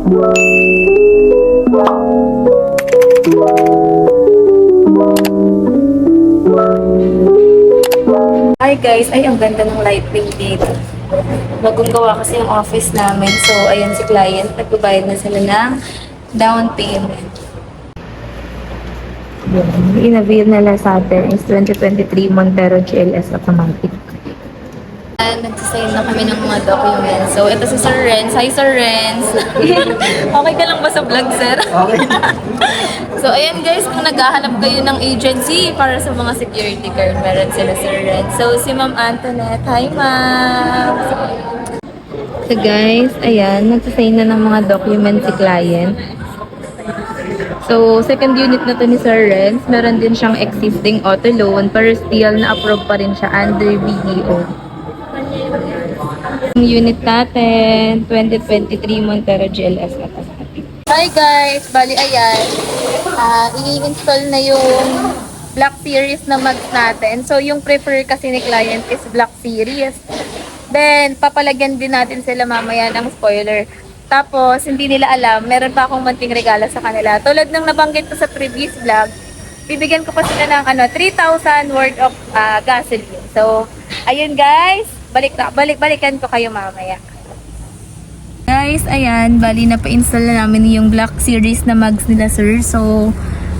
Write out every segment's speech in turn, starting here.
Hi guys, ay ang ganda ng lighting dito. Bagong gawa kasi yung office namin. So, ayan si client. Nagbabayad na sila ng down payment. In-avail nila sa atin is 2023 Montero GLS Automatic. Nagsisign na kami ng mga documents. So, ito si Sir Renz. Hi, Sir Renz! Okay ka lang ba sa vlog, sir? Okay. So, ayan guys, kung naghahanap kayo ng agency para sa mga security guard, meron sila Sir Renz. So, si Ma'am Antoinette. Hi, Ma'am! So, guys, ayan, nagsisign na ng mga documents si client. So, second unit na to ni Sir Renz. Meron din siyang existing auto loan, pero still na-approve pa rin siya under BDO. Yung unit natin, 2023 Montero GLS Automatic. Hi guys! Bali, ayan. I-install na yung Black Series na mags natin. So, yung prefer kasi ni client is Black Series. Then, papalagyan din natin sila mamaya ng spoiler. Tapos, hindi nila alam, meron pa akong munting regalo sa kanila. Tulad ng nabanggit ko sa previous vlog, bibigyan ko pa sila ng 3,000 worth of gasoline. So, ayun guys, balikan ko kayo mamaya. Guys, ayan, bali na pa-install na namin yung Black Series na mugs nila, sir. So,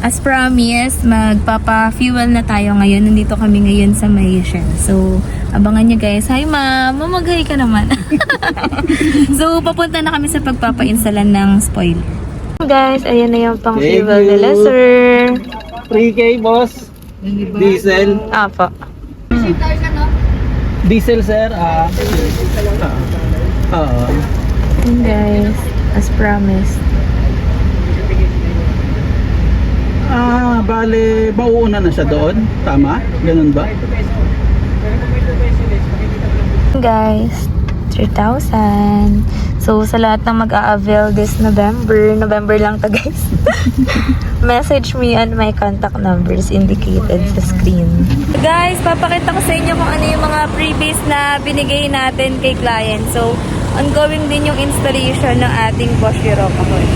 as promised, magpapa-fuel na tayo ngayon. Nandito kami ngayon sa may Shell. So, abangan nyo guys. Hi ma'am, mamagay ka naman. So, papunta na kami sa pagpapa-instalan ng spoiler. Guys, ayan na yung pang-fuel nila, sir. 3K, boss. Diesel. Apa. Diesel, sir. And guys, as promised. Bale, mauuna na siya doon. Tama? Ganun ba? Guys, 3,000. So, sa lahat ng mag-a-avail this November lang to guys. Message me on my contact numbers indicated sa screen. Guys, papakita ko sa inyo kung ano yung mga freebies na binigay natin kay client. So, ongoing din yung installation ng ating Bosch Europa Hall.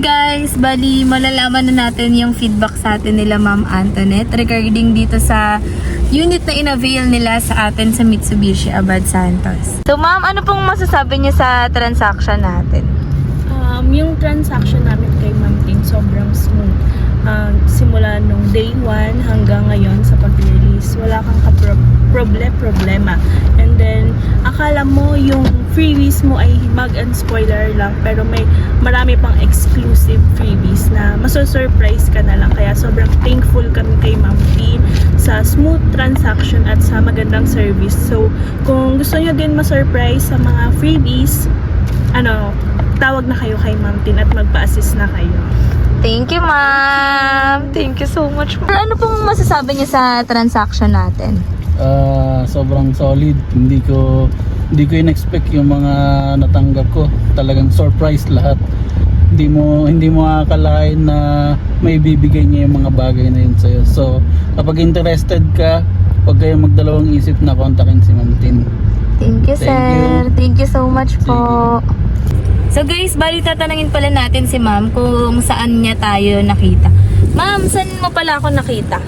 Guys, bali malalaman na natin yung feedback sa atin nila Ma'am Antoinette regarding dito sa unit na in-avail nila sa atin sa Mitsubishi Abad Santos. So ma'am, ano pong masasabi niyo sa transaction natin? Yung transaction namin kay Ma'am Tin sobrang smooth. Simula nung day 1 hanggang ngayon sa pag-release, wala kang problema. And then, akala mo yung freebies mo ay mag and spoiler lang, pero may marami pang exclusive freebies na maso-surprise ka na lang. Kaya sobrang thankful kami kay Ma'am Tin sa smooth transaction at sa magandang service. So, kung gusto nyo din ma-surprise sa mga freebies, tawag na kayo kay Ma'am Tin at magpa-assist na kayo. Thank you, ma'am. Thank you so much. Ano pong masasabi niyo sa transaction natin? Sobrang solid. Hindi ko in-expect yung mga natanggap ko. Talagang surprise lahat. Hindi mo akalain na may bibigay niya yung mga bagay na yun sa'yo. So, kapag interested ka, huwag kayong magdalawang isip na kontakin si Ma'am Tin. Thank you, sir. Thank you so much po. So guys, bali tatanungin pala natin si ma'am kung saan niya tayo nakita. Ma'am, saan mo pala ako nakita?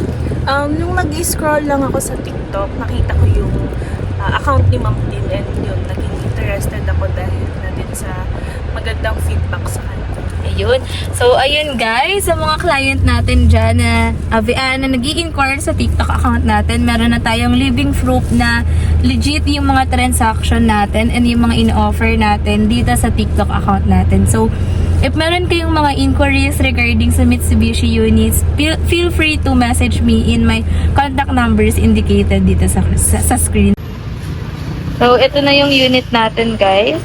Nung nag-scroll lang ako sa TikTok, nakita ko yung account ni Ma'am Tin and yun, naging interested ako dahil na din sa magandang feedback sa kanya. Ayun. So, ayun guys, sa mga client natin dyan na nag-i-inquire sa TikTok account natin, meron na tayong living proof na legit yung mga transaction natin and yung mga in-offer natin dito sa TikTok account natin. So, if meron kayong mga inquiries regarding sa Mitsubishi units, feel free to message me in my contact numbers indicated dito sa screen. So, ito na yung unit natin guys.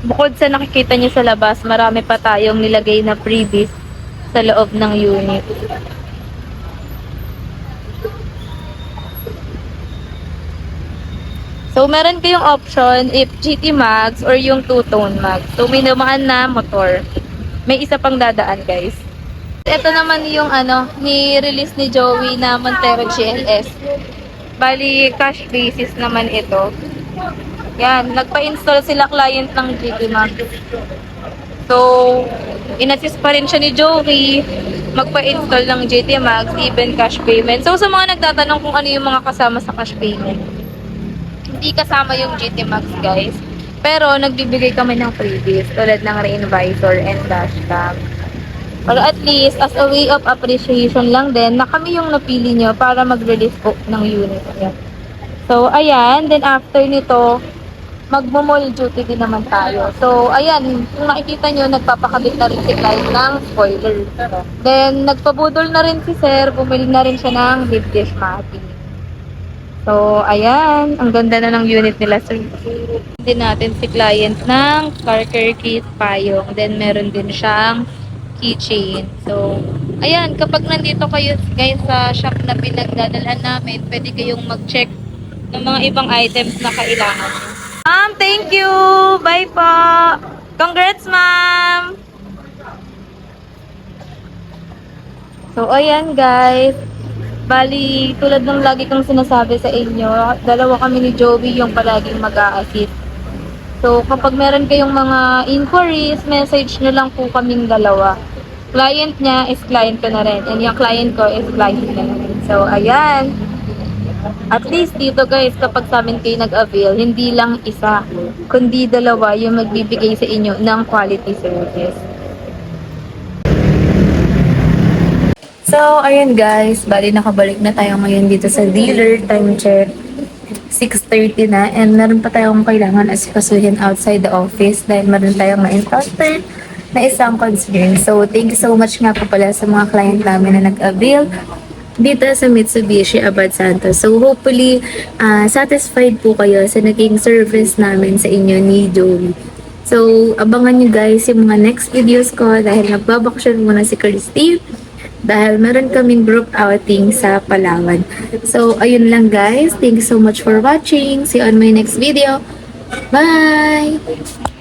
Bukod sa nakikita niyo sa labas, marami pa tayong nilagay na freebies sa loob ng unit. So, meron kayong option if GT Max or yung two-tone Max. So, may naman na motor. May isa pang dadaan, guys. Ito naman yung ni-release ni Joey na Montero GLS. Bali, cash basis naman ito. Yan, nagpa-install sila client ng GT Max. So, in-assist pa rin siya ni Joey magpa-install ng GT Max, even cash payment. So, sa mga nagtatanong kung ano yung mga kasama sa cash payment, hindi kasama yung GT Max, guys. Pero, nagbibigay kami ng freebies tulad ng rain visor and dashcam. Pero at least, as a way of appreciation lang din, na kami yung napili nyo para mag-release po ng unit niya. So, ayan. Then, after nito, magmo-mall duty din naman tayo. So, ayan. Kung nakikita nyo, nagpapakabit na rin si Clyde ng spoiler. Then, nagpabudol na rin si Sir. Bumili na rin siya ng lip dish matting. So, ayan. Ang ganda na ng unit nila. So, din natin si client ng car care kit payong. Then, meron din siyang keychain. So, ayan, kapag nandito kayo guys sa shop na pinagdadalhan namin, pwede kayong mag-check ng mga ibang items na kailangan nyo. Ma'am, thank you! Bye po! Congrats, ma'am! So, ayan guys. Bali, tulad ng lagi kong sinasabi sa inyo, dalawa kami ni Joey yung palaging mag-a-assist. So, kapag meron kayong mga inquiries, message nyo lang po kaming dalawa. Client niya is client ko na rin. And yung client ko is client ko na rin. So, ayan. At least dito guys, kapag sa amin kayo nag-avail, hindi lang isa, kundi dalawa yung magbibigay sa inyo ng quality service. So, ayun guys. Bali, nakabalik na tayo ngayon dito sa dealer. Time check. 6:30 na and meron pa tayong kailangan asikasuhin outside the office dahil meron tayong na-encounter na isang concern. So, thank you so much nga po pala sa mga client namin na nag-avail dito sa Mitsubishi Abad Santos. So, hopefully, satisfied po kayo sa naging service namin sa inyo ni Joey. So, abangan nyo guys yung mga next videos ko dahil nagbabakasyon muna si Christine dahil meron kaming group outing sa Palawan. So, ayun lang guys. Thank you so much for watching. See you on my next video. Bye!